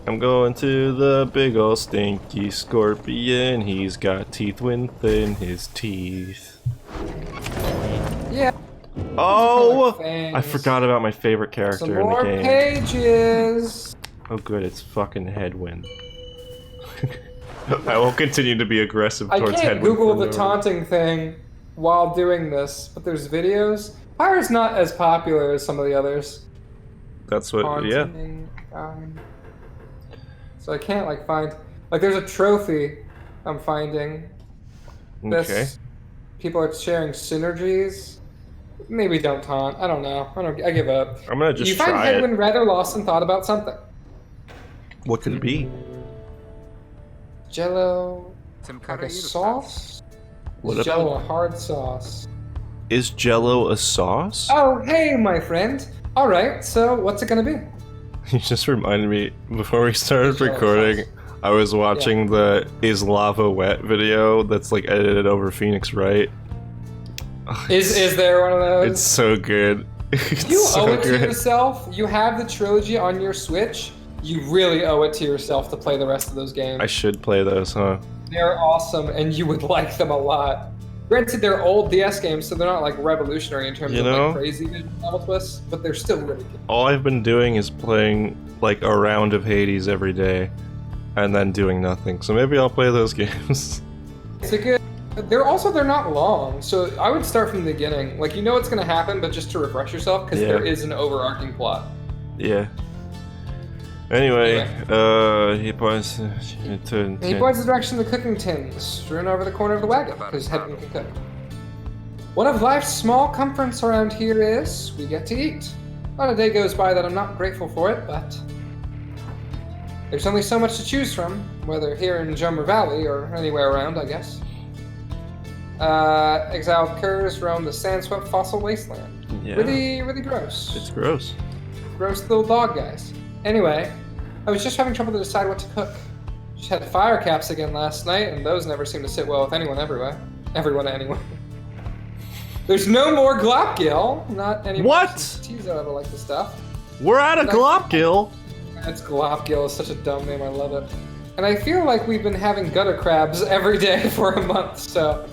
I'm going to the big ol' stinky scorpion. He's got teeth within his teeth. Yeah. Oh! I forgot about my favorite character Some in the more game. pages. Oh good, it's fucking Headwind. I will continue to be aggressive I towards can't Headwind. Google the taunting thing while doing this, but there's videos. Pyre's not as popular as some of the others. That's what, Taunting, so I can't like find, like there's a trophy I'm finding. Okay. People are sharing synergies. Maybe don't taunt. I don't know. I give up. I'm gonna just you find try Headwind it. rather lost and thought about something. What could it be? Jello, like a sauce? What Is Jello about- a hard sauce? Is Jello a sauce? Oh, hey, my friend. All right, so what's it gonna be? You just reminded me, before we started Jello recording, sauce. I was watching the Is Lava Wet video that's like edited over Phoenix Wright. Oh, Is there one of those? It's so good. It's You so owe it to good. yourself. You have the trilogy on your Switch. You really owe it to yourself to play the rest of those games. I should play those, huh? They're awesome, and you would like them a lot. Granted, they're old DS games, so they're not like revolutionary in terms You of know? like crazy visual novel twists, but they're still really good. All I've been doing is playing like a round of Hades every day, and then doing nothing. So maybe I'll play those games. It's a good. They're not long, so I would start from the beginning. Like you know what's gonna happen, but just to refresh yourself, because there is an overarching plot. Yeah. Anyway, he points He points the direction of the cooking tins, strewn over the corner of the wagon, because Headwind can cook. One of life's small comforts around here is we get to eat. Not a day goes by that I'm not grateful for it, but there's only so much to choose from, whether here in Jomer Valley or anywhere around, I guess. Exiled curs roam the sand-swept fossil wasteland. Yeah. Really gross. It's gross. Gross little dog guys. Anyway, I was just having trouble to decide what to cook. Just had fire caps again last night, and those never seem to sit well with anyone everywhere. Everyone anyway. There's no more Glopgil. Not anyone. What? Tizo ever like the stuff. We're out of Glopgil! That's Glopgil. It's such a dumb name. I love it. And I feel like we've been having gutter crabs every day for a month, so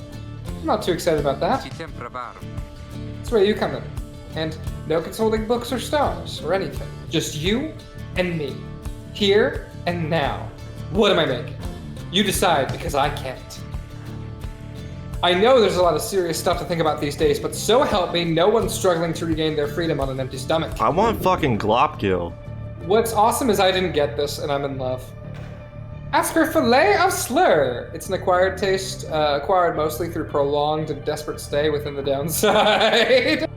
I'm not too excited about that. That's where you come in. And no consulting books or stars or anything. Just you and me. Here and now. What am I making? You decide, because I can't. I know there's a lot of serious stuff to think about these days, but so help me, no one's struggling to regain their freedom on an empty stomach. I want fucking Glopgil. What's awesome is I didn't get this, and I'm in love. Ask for filet of slur. It's an acquired taste, acquired mostly through prolonged and desperate stay within the downside.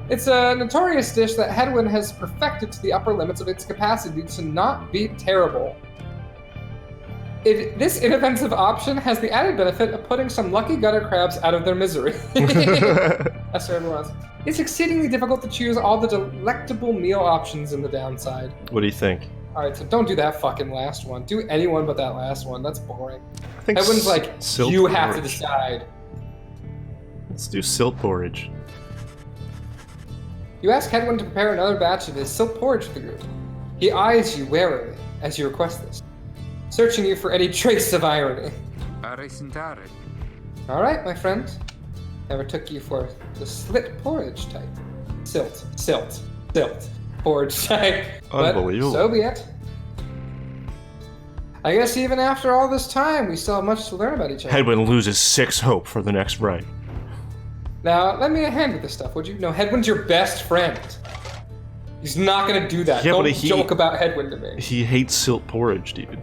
It's a notorious dish that Headwind has perfected to the upper limits of its capacity to not be terrible. This inoffensive option has the added benefit of putting some lucky gutter crabs out of their misery. That's what everyone wants. It's exceedingly difficult to choose all the delectable meal options in the downside. What do you think? Alright, so don't do that fucking last one. Do any one but that last one. That's boring. I think Headwind's like, silt you have to porridge. decide. Let's do silt porridge. You ask Headwind to prepare another batch of his silk porridge for the group. He eyes you warily as you request this, searching you for any trace of irony. Alright, my friend. Never took you for the slit porridge type. Silt porridge type. Unbelievable. But so be it. I guess even after all this time, we still have much to learn about each other. Headwind loses 6 hope for the next right. Now, lend me a hand with this stuff, would you? No, Headwind's your best friend. He's not gonna do that. Yeah, Don't but he- joke about Headwind to me. He hates silt porridge, dude.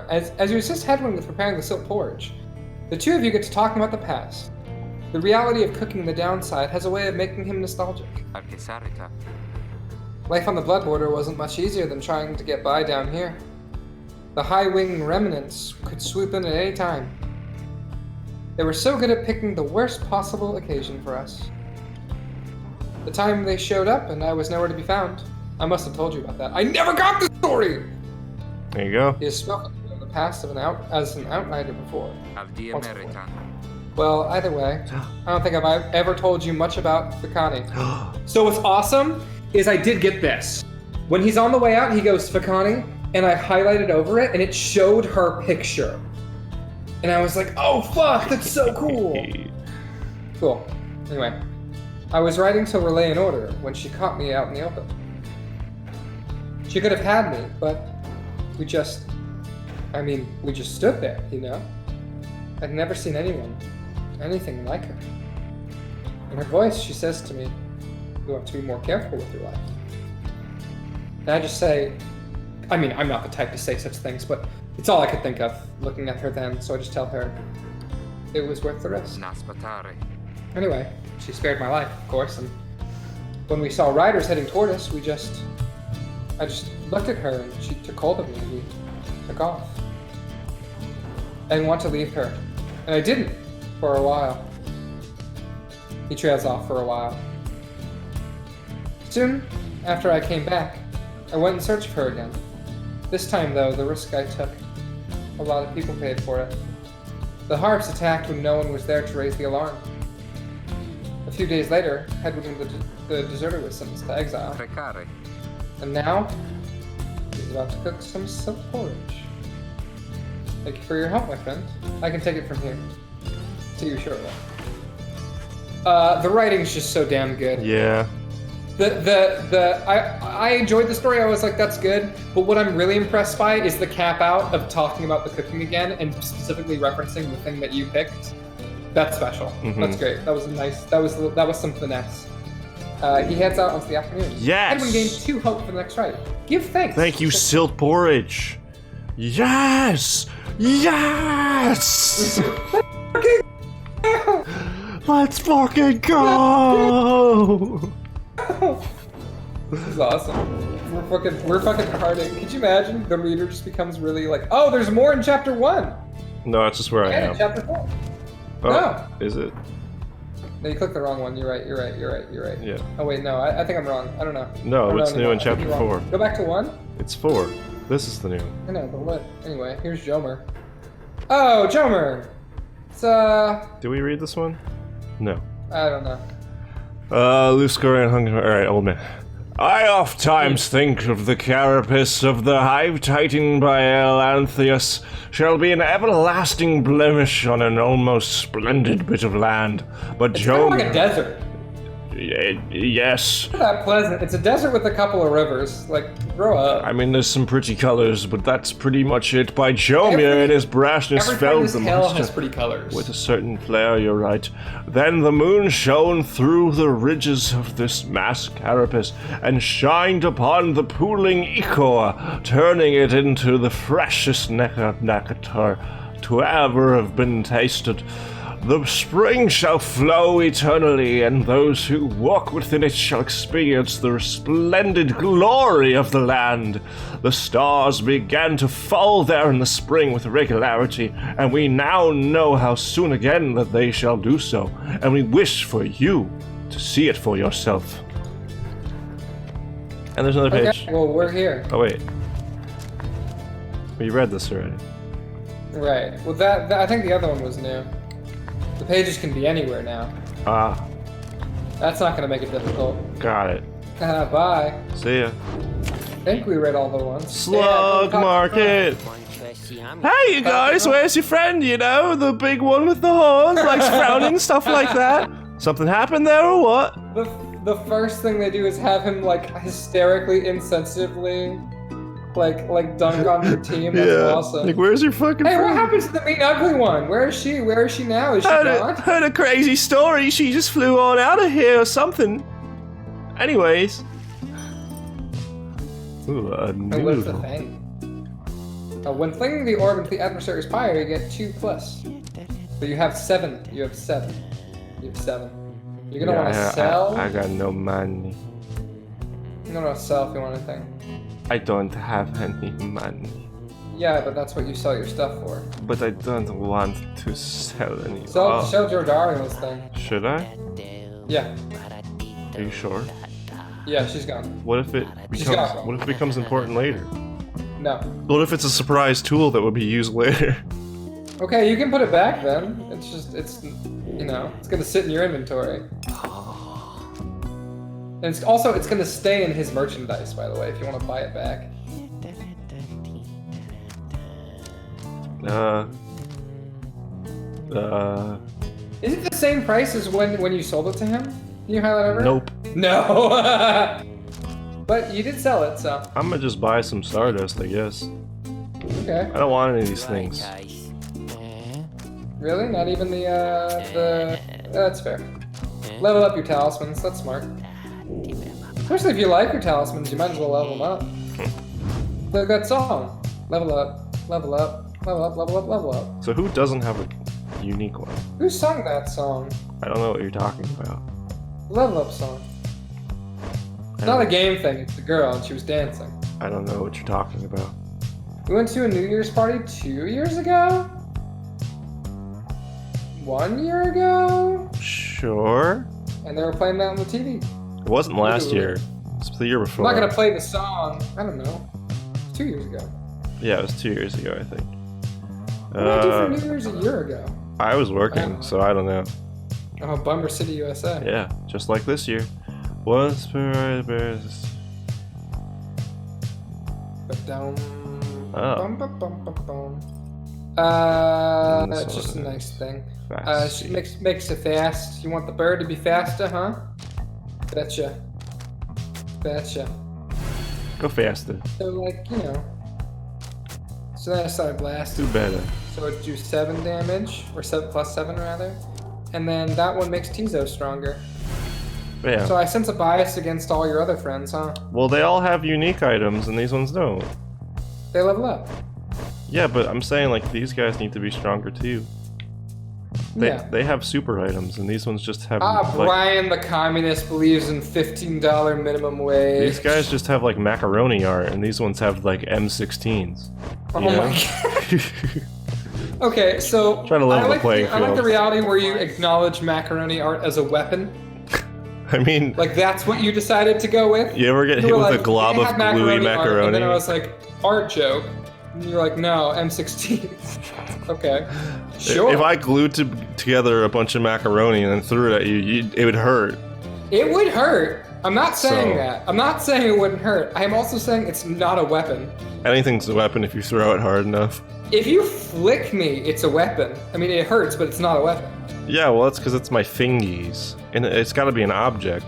As you assist Headwind with preparing the silk porridge, the two of you get to talking about the past. The reality of cooking the downside has a way of making him nostalgic. Life on the blood border wasn't much easier than trying to get by down here. The high-wing remnants could swoop in at any time. They were so good at picking the worst possible occasion for us. The time they showed up and I was nowhere to be found. I must have told you about that. I never got the story! There you go. He has spoken of the past as an outsider before. Once before. Well, either way, I don't think I've ever told you much about the Connie. So what's awesome is I did get this. When he's on the way out, he goes, Fakani, and I highlighted over it, and it showed her picture. And I was like, oh fuck, that's so cool. Cool. Anyway, I was writing to relay an order when she caught me out in the open. She could have had me, but we just stood there, you know? I'd never seen anything like her. In her voice, she says to me, you have to be more careful with your life. And I just say, I mean, I'm not the type to say such things, but it's all I could think of looking at her then, so I just tell her it was worth the risk. Anyway, she spared my life, of course, and when we saw riders heading toward us, I just looked at her and she took hold of me and we took off. I didn't want to leave her, and I didn't for a while. He trails off for a while. Soon after I came back, I went in search of her again. This time, though, the risk I took, a lot of people paid for it. The Harps attacked when no one was there to raise the alarm. A few days later, Hedwig the deserter was sentenced to exile. And now, he's about to cook some silk porridge. Thank you for your help, my friend. I can take it from here. See you shortly. The writing's just so damn good. Yeah. I enjoyed the story. I was like, that's good. But what I'm really impressed by is the cap out of talking about the cooking again and specifically referencing the thing that you picked. That's special. Mm-hmm. That's great. That was nice. That was some finesse. He heads out onto the afternoon. Yes. Edwin gains 2 hope for the next ride. Give thanks. Thank you, Silt Porridge. Yes. Yes. Let's fucking go. This is awesome. We're fucking harding. Could you imagine the reader just becomes really like, oh, there's more in chapter 1. No, that's just where I am. In chapter 4. Oh, no. Is it? No, you clicked the wrong one. You're right. Yeah. Oh wait, no, I think I'm wrong. I don't know. No, it's new in chapter 4. Go back to 1. It's 4. This is the new. I know, but what? Anyway, here's Jomer. Oh, Jomer! It's, Do we read this one? No. I don't know. Loose Korean hunger. Alright, old man. I oft times think of the carapace of the hive titan by Elanthius shall be an everlasting blemish on an almost splendid bit of land. But it's kind of like a desert. Yes. It's not that pleasant. It's a desert with a couple of rivers. Like, grow up. I mean, there's some pretty colors, but that's pretty much it. By Jomir and his brashness felled the hell monster has pretty colors. with a certain flair, you're right. Then the moon shone through the ridges of this mass carapace and shined upon the pooling ichor, turning it into the freshest nectar to ever have been tasted. The spring shall flow eternally, and those who walk within it shall experience the resplendent glory of the land. The stars began to fall there in the spring with regularity, and we now know how soon again that they shall do so, and we wish for you to see it for yourself. And there's another page. Okay, well, we're here. Oh, wait. We read this already. Right. Well, that I think the other one was new. The pages can be anywhere now. Ah. That's not gonna make it difficult. Got it. Bye. See ya. I think we read all the ones. Slug Market! Hey, you guys, where's your friend, you know? The big one with the horns, like frowning, stuff like that? Something happened there or what? The first thing they do is have him, like, hysterically, insensitively, like dunk on your team. That's awesome. Like, where's your fucking friend? What happened to the mean ugly one? Where is she? Where is she now? Is she gone? Heard a crazy story. She just flew on out of here or something. Anyways. Ooh, a noodle. What's the thing? When flinging the orb into the adversary's pyre, you get 2+. But you have 7. You have 7. You're gonna want to sell. I got no money. You're gonna want to sell if you want anything. I don't have any money. Yeah, but that's what you sell your stuff for. But I don't want to sell any. Sell Jordario's thing. Should I? Yeah. Are you sure? Yeah, she's gone. What if it becomes important later? No. What if it's a surprise tool that would be used later? Okay, you can put it back then. It's gonna sit in your inventory. And it's also, it's gonna stay in his merchandise, by the way, if you want to buy it back. Is it the same price as when you sold it to him? Can you highlight over? Nope. No. But you did sell it, so. I'm gonna just buy some Stardust, I guess. Okay. I don't want any of these things. Really? Not even the that's fair. Level up your talismans, that's smart. Especially if you like your talismans, you might as well level them up. Like that song. Level up, level up, level up, level up, level up. So who doesn't have a unique one? Who sung that song? I don't know what you're talking about. Level up song. It's not a game thing, it's a girl and she was dancing. I don't know what you're talking about. We went to a New Year's party 2 years ago? 1 year ago? Sure. And they were playing that on the TV. It wasn't last year. It was the year before. I'm not gonna play the song. I don't know. It's 2 years ago. Yeah, it was 2 years ago, I think. What did I do for New Year's a year ago? I was working, so I don't know. Oh, Bummer City, USA. Yeah, just like this year. Was Bears. Oh. That's just a nice thing. She makes it fast. You want the bird to be faster, huh? Betcha. Betcha. Go faster. So, like, you know. So then I started blasting. Do better. So it do 7 damage, or 7 plus 7 rather. And then that one makes Tizo stronger. Yeah. So I sense a bias against all your other friends, huh? Well, they all have unique items, and these ones don't. They level up. Yeah, but I'm saying, like, these guys need to be stronger too. They have super items, and these ones just have. Like, Brian the communist believes in $15 minimum wage. These guys just have like macaroni art, and these ones have like M16s. Oh my god. Okay, so trying to level the playing I like the reality where you acknowledge macaroni art as a weapon. I mean, like that's what you decided to go with. You ever get hit with a glob of gluey macaroni? And then I was like, art joke. And you're like, no, M16. Okay, sure. If I glued together a bunch of macaroni and then threw it at you, it would hurt. It would hurt. I'm not saying that. I'm not saying it wouldn't hurt. I am also saying it's not a weapon. Anything's a weapon if you throw it hard enough. If you flick me, it's a weapon. I mean, it hurts, but it's not a weapon. Yeah, well, that's because it's my fingies. And it's got to be an object.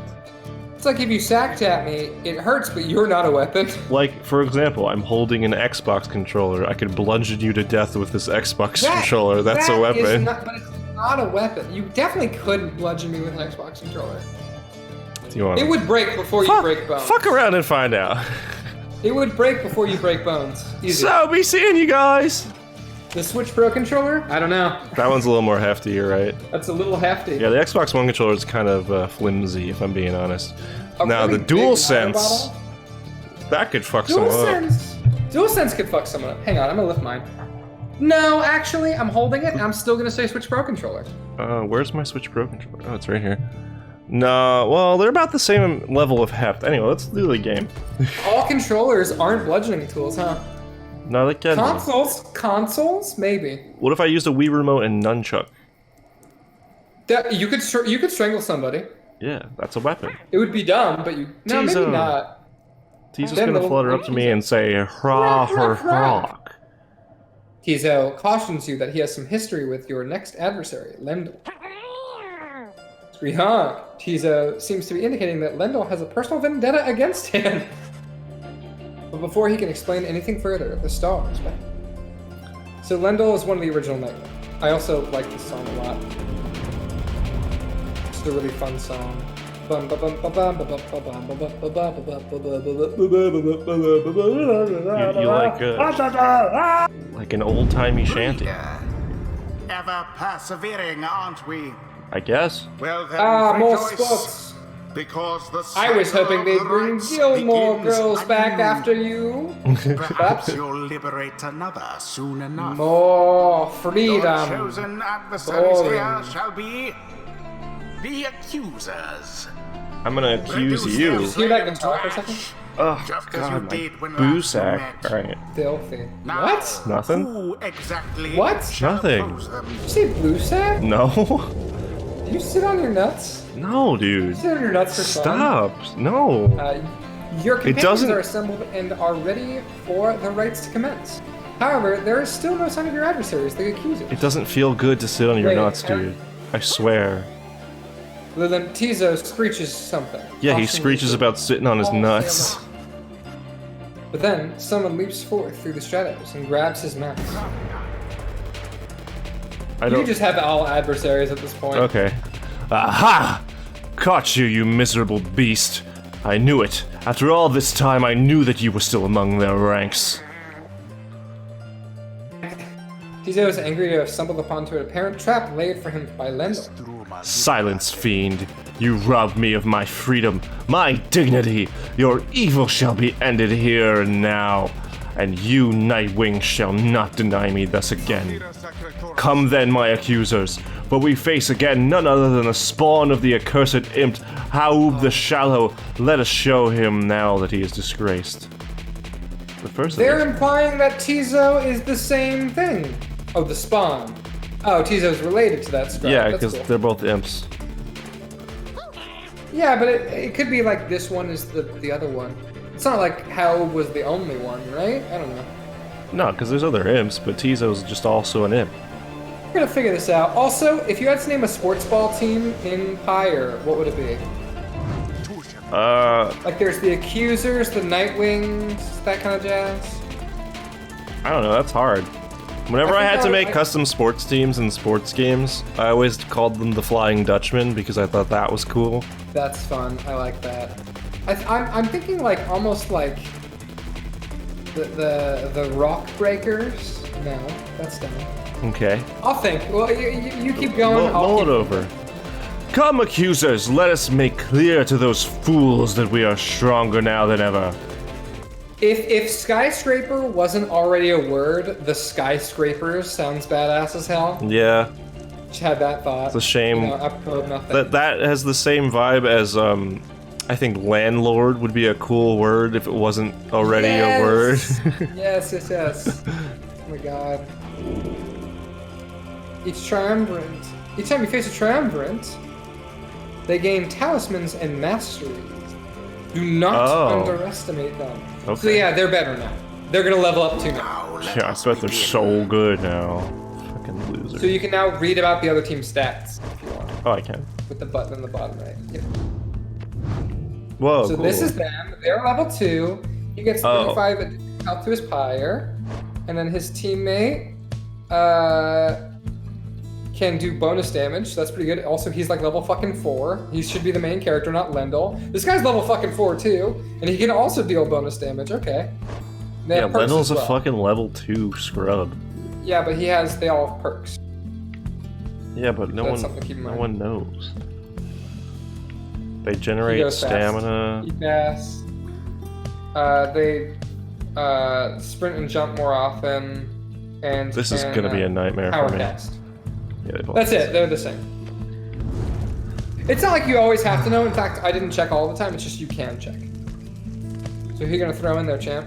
It's like if you sack tap me, it hurts, but you're not a weapon. Like, for example, I'm holding an Xbox controller. I could bludgeon you to death with this Xbox controller. That's a weapon. But it's not a weapon. You definitely couldn't bludgeon me with an Xbox controller. It would break before you break bones. Fuck around and find out. It would break before you break bones. Easy. So, be seeing you guys. The Switch Pro controller? I don't know. That one's a little more hefty, you're right. That's a little hefty. Yeah, the Xbox One controller is kind of flimsy, if I'm being honest. Now, the DualSense, that could fuck someone up. DualSense could fuck someone up. Hang on, I'm gonna lift mine. No, actually, I'm holding it, and I'm still gonna say Switch Pro controller. Where's my Switch Pro controller? Oh, it's right here. No, well, they're about the same level of heft. Anyway, let's do the game. All controllers aren't bludgeoning tools, huh? No, they can. Consoles, maybe. What if I used a Wii remote and nunchuck? You could strangle somebody. Yeah, that's a weapon. It would be dumb, but you. No, maybe not. Tizo's gonna flutter up to me and say, "Hurrah, hurrah." Tizo cautions you that he has some history with your next adversary, Lendl. Screehonk. Tizo seems to be indicating that Lendl has a personal vendetta against him. But before he can explain anything further, the stars back. So Lendl is one of the original Nightmare. I also like this song a lot. It's a really fun song. You like an old-timey shanty. Ever persevering, aren't we? I guess. Well then, more rejoice, sports. Because the I was hoping they'd bring Gilmore begins Girls back anew. after you. Perhaps you'll liberate another soon enough. More Your freedom. chosen adversaries Boring. here shall be the accusers. I'm gonna accuse Reduce you. their Just hear that flame guitar for a to second? ash, Oh, just as you God, my did when boo last we sack. met. Alright. Filthy. Now, What? Nothing? Who exactly What? shall Nothing. oppose them? Did you say blue sack? No. Do you sit on your nuts? No, dude. Consider your nuts for fun. Stop. No. Your companions doesn't- are assembled and are ready for the rites to commence. However, there is still no sign of your adversaries, the accusers. It doesn't feel good to sit on your Wait, nuts, dude. I swear. Well, then Tizo screeches something. Yeah, he Cautioning screeches you. about sitting on his All nuts. fail. But then, someone leaps forth through the shadows and grabs his mask. I You don't. just have all adversaries at this point. Okay. Aha! Caught you, you miserable beast. I knew it. After all this time, I knew that you were still among their ranks. Tizo is angry to have stumbled upon an apparent trap laid for him by Lendl. Silence, fiend. You robbed me of my freedom, my dignity. Your evil shall be ended here and now. And you, Nightwing, shall not deny me thus again. Come then, my accusers, for we face again none other than the spawn of the accursed imp, Haub the Shallow. Let us show him now that he is disgraced. But first, They're implying that Tizo is the same thing. Oh, the spawn. Oh, Tizo's related to that scribe. yeah, That's because cool. they're both imps. Yeah, but it could be like this one is the other one. It's not like Haub was the only one, right? I don't know. No, because there's other imps, but Tizo's just also an imp. We're gonna figure this out. Also, if you had to name a sports ball team in Pyre, what would it be? Like there's the Accusers, the Nightwings, that kind of jazz. I don't know, that's hard. Whenever I think had to I- make custom sports teams in sports games, I always called them the Flying Dutchman because I thought that was cool. That's fun. I like that. I'm thinking like almost like the Rock Breakers. No, that's dumb. Okay. I'll think. Well, you keep going. I'll Mull keep it over. Come, accusers, let us make clear to those fools that we are stronger now than ever. If skyscraper wasn't already a word, the skyscrapers sounds badass as hell. Yeah, Just had that thought. it's a shame. You know, apropos of nothing. That has the same vibe as, I think landlord would be a cool word if it wasn't already a word. Yes, yes, yes. Oh my god. Each time you face a triumvirate, they gain talismans and masteries. Do not Oh. underestimate them. So Okay. yeah, they're better now. They're gonna level up too now. Yeah, I bet they're so good now. Fucking loser. So you can now read about the other team's stats if you want, Oh, I can. with the button in the bottom right. Yep. Whoa, So cool. this is them. They're level 2. He gets Oh. 35 additional health to his pyre, and then his teammate can do bonus damage. So that's pretty good. Also, he's like level fucking 4. He should be the main character, not Lendl. This guy's level fucking 4 too, and he can also deal bonus damage. Okay. They Yeah, have perks Lendl's as a well. fucking level 2 scrub. Yeah, but they all have perks. Yeah, but no That's something to keep in mind. one knows. They He generate goes fast. stamina. He fast. They sprint and jump more often, and This is can, gonna be a nightmare power for me. cast. Yeah, they both- That's it. They're the same. It's not like you always have to know. In fact, I didn't check all the time. It's just you can check. So who are you gonna throw in there, champ?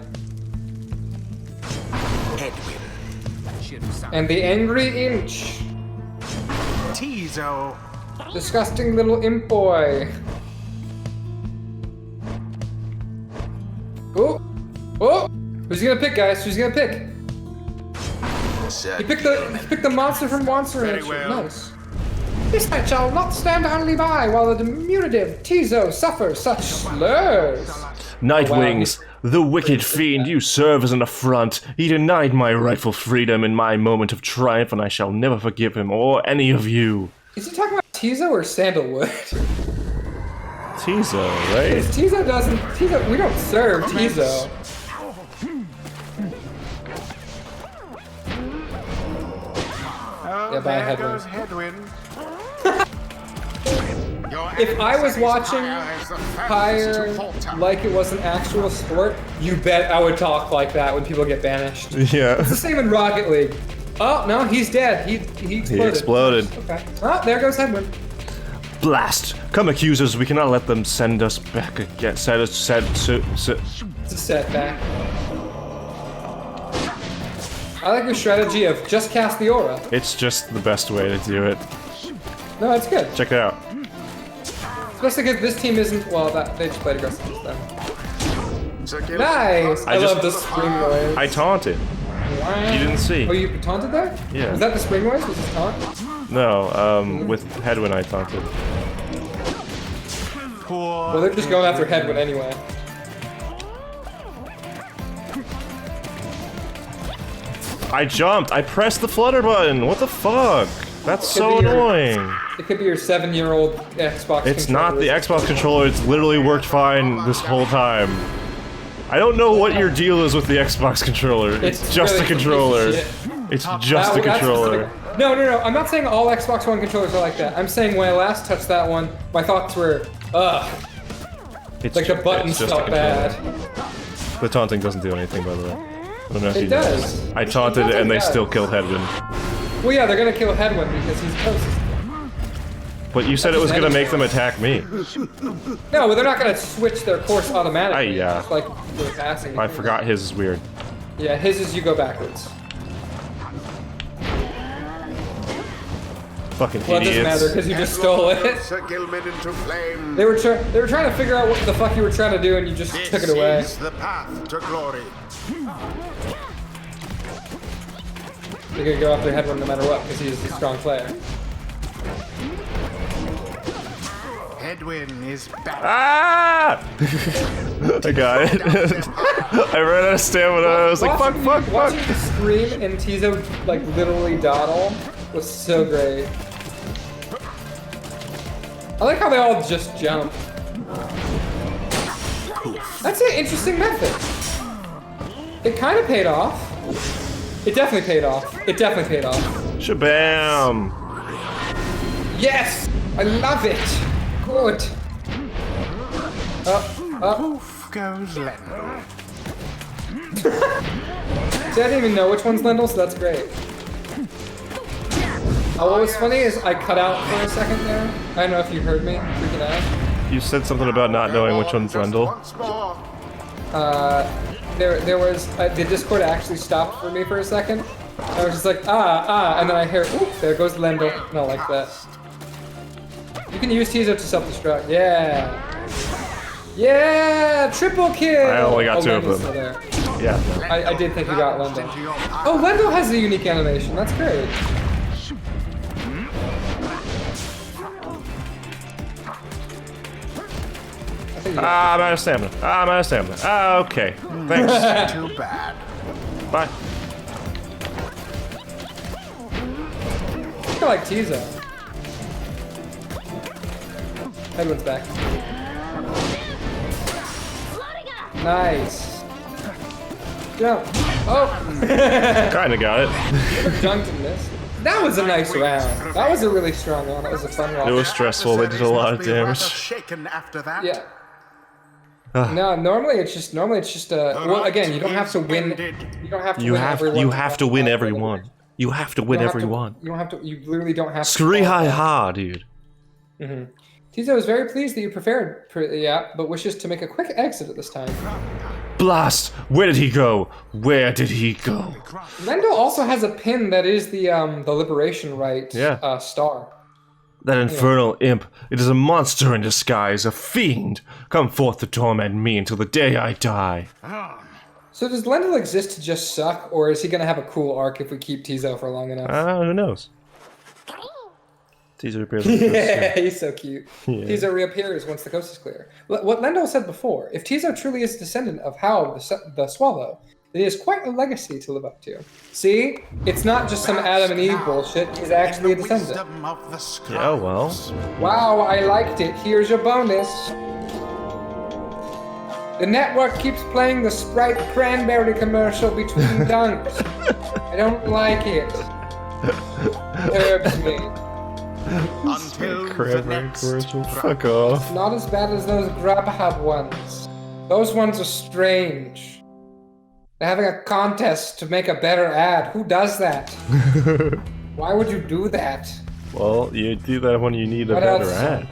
And the angry inch, Tizo. disgusting little imp boy. Oh, oh! Who's he gonna pick, guys? Who's he gonna pick? He picked the monster from Monster Very Ranch. well. Nice. This knight shall not stand idly by while the diminutive Tizo suffers such slurs. Nightwings, the wicked fiend, you serve as an affront. He denied my rightful freedom in my moment of triumph, and I shall never forgive him or any of you. Is he talking about Tizo or Sandalwood? Tizo, right? Tizo doesn't. Tizo, we don't serve Tizo. Oh, Yeah, by there headwind. goes headwind. If I was watching Pyre like it was an actual sport, you bet I would talk like that when people get banished. Yeah. It's the same in Rocket League. Oh no, he's dead. He exploded. He exploded. Okay. Oh, there goes Headwind. Blast! Come, accusers, we cannot let them send us back again. It's a setback. I like your strategy of just cast the aura. It's just the best way to do it. No, it's good. Check it out. Especially because this team isn't, well, they just played aggressive just then. Sir Gil, Nice! I love the spring noise. I taunted. Wow. You didn't see. Oh, you taunted there? Yeah. Was that the spring noise? Was this taunt? No, with Headwind I taunted. Well, they're just going after Headwind anyway. I jumped. I pressed the flutter button. What the fuck? That's so annoying. It could be your 7-year-old Xbox It's not the controller. Xbox controller. It's literally worked fine this whole time. I don't know what your deal is with the Xbox controller. It's just really a controller. a piece of shit. It's just a That's controller. specific. No. I'm not saying all Xbox One controllers are like that. I'm saying when I last touched that one, my thoughts were, ugh. It's Like the ju- buttons it's just a felt bad. controller. The taunting doesn't do anything, by the way. I don't know if It you know. does. I taunted It and they does. still killed Headwind. Well, yeah, they're gonna kill Headwind because he's closest. But you said it was gonna make them attack me. No, but they're not gonna switch their course automatically. yeah. Just like they're passing. I forgot his is weird. Yeah, his is you go backwards. Fucking Well, it doesn't matter idiots. because you just stole it. Sir Gilman into flame. They were trying to figure out what the fuck you were trying to do, and you just took it away. This is the path to glory. You're gonna go after Headwind no matter what because he's a strong player. Headwind is back. Ah! I got it. I ran out of stamina. I was like, fuck. Watching the scream and Tizo like literally dawdle was so great. I like how they all just jump. That's an interesting method. It kind of paid off. It definitely paid off. Shabam! Yes! I love it! Good. Up. Poof goes Lendl. See, I didn't even know which one's Lendl, so that's great. What was funny is I cut out for a second there. I don't know if you heard me freaking out. You said something about not knowing which one's Just Lendl. once more. There was the Discord actually stopped for me for a second. I was just like and then I hear, oop, there goes Lendl. No, like that. You can use Tizo to self-destruct. Yeah, triple kill. I only got 2 of Lendl's them. still there. Yeah. I did think you got Lendl. Into your path. Oh, Lendl has a unique animation. That's great. I think you I'm out of stamina. Okay. Thanks. Too bad. Bye. I like Tizo. Headwind's back. Nice. Jump. Oh! Kinda got it. Dunked in this. That was a nice round. That was a really strong round. That was a fun round. It was stressful. They did a lot of Must be rather damage. Shaken after that. Yeah. No, normally it's just well, again, you don't have to win. You don't have to You win have everyone. to win everyone. You have to win everyone. You don't have to. You literally don't have to. Scree hi ha, dude. Tizo is very pleased that you prepared, but wishes to make a quick exit at this time. Blast! Where did he go? Where did he go? Lendl also has a pin that is the Liberation Rite star. That infernal imp. It is a monster in disguise, a fiend. Come forth to torment me until the day I die. So does Lendl exist to just suck, or is he gonna have a cool arc if we keep Tizo for long enough? Who knows? Teaser appears. Yeah, he's so cute. Yeah. Tizo reappears once the coast is clear. What Lendl said before, if Tizo truly is a descendant of Hal the Swallow, then he has quite a legacy to live up to. See? It's not just some Adam and Eve bullshit, he's actually a descendant. Wisdom of the Yeah, well. Wow, I liked it. Here's your bonus. The network keeps playing the Sprite Cranberry commercial between dunks. I don't like it. Herbs me. Until the Cranberry next commercial. Fuck off. Not as bad as those Grubhub ones. Those ones are strange. They're having a contest to make a better ad. Who does that? Why would you do that? Well, you do that when you need a What better else? ad.